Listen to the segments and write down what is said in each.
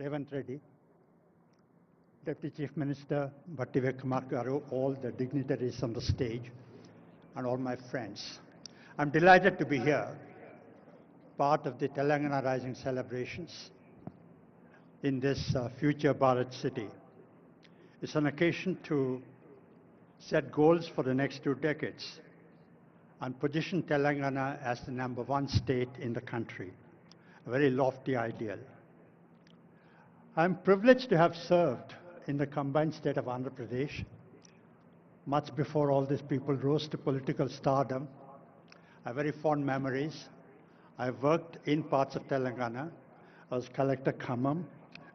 Revanth Reddy, Deputy Chief Minister Bhattivekamaru, all the dignitaries on the stage, and all my friends. I'm delighted to be here, part of the Telangana Rising celebrations in this future Bharat city. It's an occasion to set goals for the next 2 decades and position Telangana as the #1 state in the country, a very lofty ideal. I'm privileged to have served in the combined state of Andhra Pradesh much before all these people rose to political stardom. I have very fond memories. I worked in parts of Telangana. I was Collector Khammam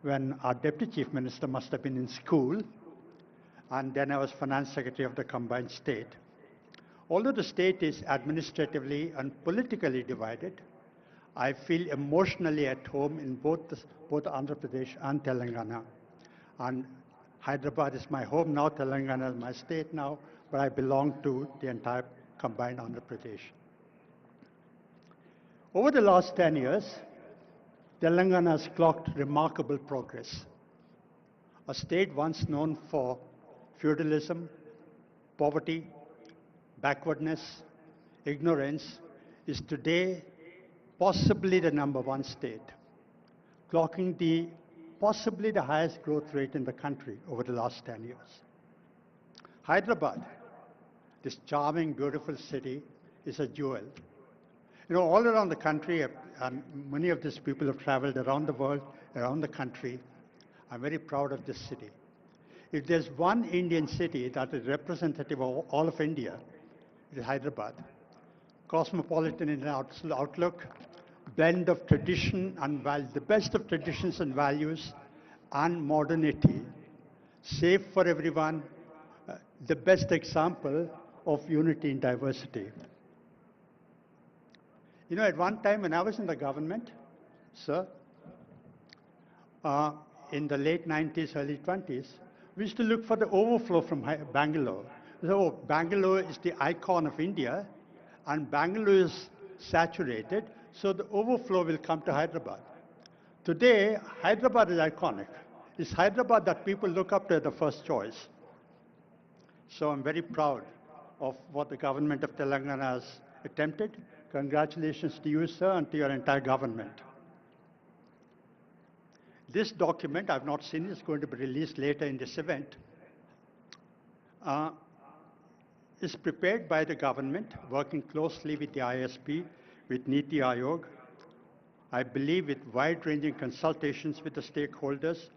when our Deputy Chief Minister must have been in school, and then I was Finance Secretary of the combined state. Although the state is administratively and politically divided, I feel emotionally at home in both Andhra Pradesh and Telangana. And Hyderabad is my home now, Telangana is my state now, but I belong to the entire combined Andhra Pradesh. Over the last 10 years, Telangana has clocked remarkable progress. A state once known for feudalism, poverty, backwardness, ignorance, is today possibly the #1 state, clocking possibly the highest growth rate in the country over the last 10 years. Hyderabad, this charming, beautiful city, is a jewel. You know, all around the country, and many of these people have traveled around the world, around the country. I'm very proud of this city. If there's one Indian city that is representative of all of India, it is Hyderabad. Cosmopolitan in outlook, blend of tradition and the best of traditions and values and modernity, safe for everyone, the best example of unity in diversity. You know, at one time when I was in the government, sir, in the late 90s, early 20s, we used to look for the overflow from Bangalore. So Bangalore is the icon of India, and Bangalore is saturated, so the overflow will come to Hyderabad. Today, Hyderabad is iconic. It's Hyderabad that people look up to as the first choice. So I'm very proud of what the government of Telangana has attempted. Congratulations to you, sir, and to your entire government. This document, I've not seen it, it's going to be released later in this event, is prepared by the government, working closely with the ISP, with Niti Aayog, I believe with wide-ranging consultations with the stakeholders.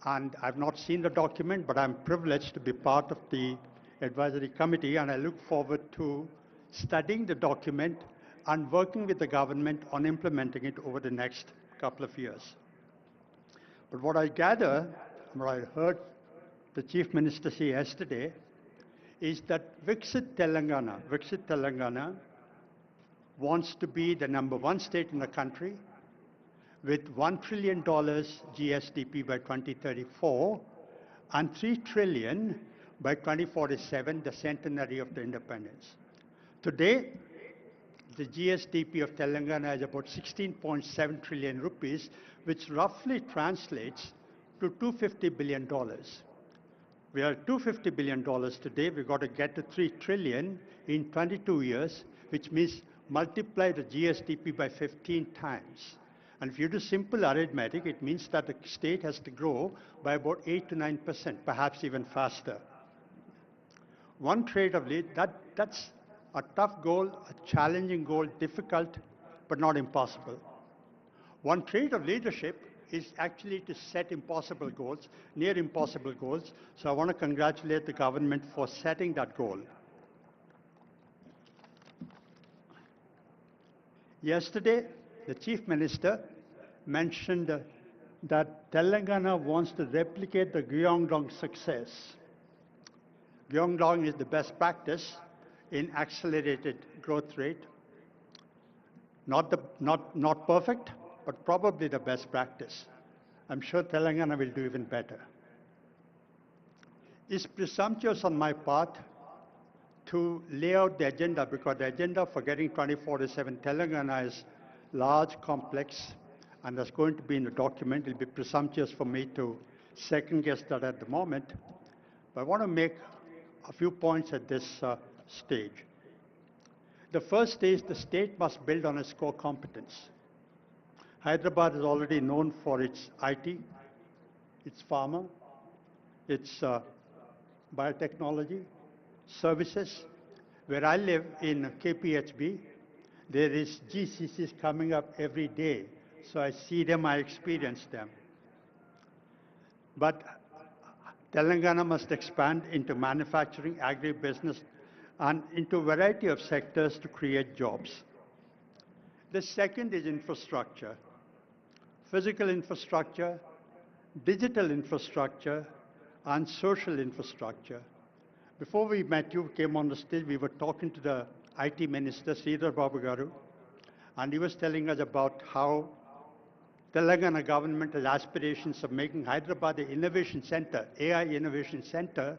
And I've not seen the document, but I'm privileged to be part of the advisory committee, and I look forward to studying the document and working with the government on implementing it over the next couple of years. But what I gather, what I heard the Chief Minister say yesterday, is that Viksit Telangana wants to be the #1 state in the country with $1 trillion GSDP by 2034 and $3 trillion by 2047, the centenary of the independence. Today, the GSDP of Telangana is about 16.7 trillion rupees, which roughly translates to $250 billion. We are at $250 billion today. We've got to get to $3 trillion in 22 years, which means multiply the GSDP by 15 times. And if you do simple arithmetic, it means that the state has to grow by about 8 to 9%, perhaps even faster. One trade of lead, that's a tough goal, a challenging goal, difficult, but not impossible. One trait of leadership is actually to set impossible goals, near impossible goals. So I want to congratulate the government for setting that goal. Yesterday, the Chief Minister mentioned that Telangana wants to replicate the Gyeongdong success. Gyeongdong is the best practice in accelerated growth rate. Not perfect, but probably the best practice. I'm sure Telangana will do even better. It's presumptuous on my part to lay out the agenda, because the agenda for getting 24/7 Telangana is large, complex, and that's going to be in the document. It will be presumptuous for me to second guess that at the moment. But I want to make a few points at this stage. The first is the state must build on its core competence. Hyderabad is already known for its IT, its pharma, its biotechnology, services. Where I live in KPHB, there is GCCs coming up every day. So I see them, I experience them. But Telangana must expand into manufacturing, agribusiness, and into a variety of sectors to create jobs. The second is infrastructure. Physical infrastructure, digital infrastructure, and social infrastructure. Before we met, you came on the stage, we were talking to the IT Minister, Sridhar Babu Garu, and he was telling us about how Telangana government has aspirations of making Hyderabad the innovation center, AI innovation center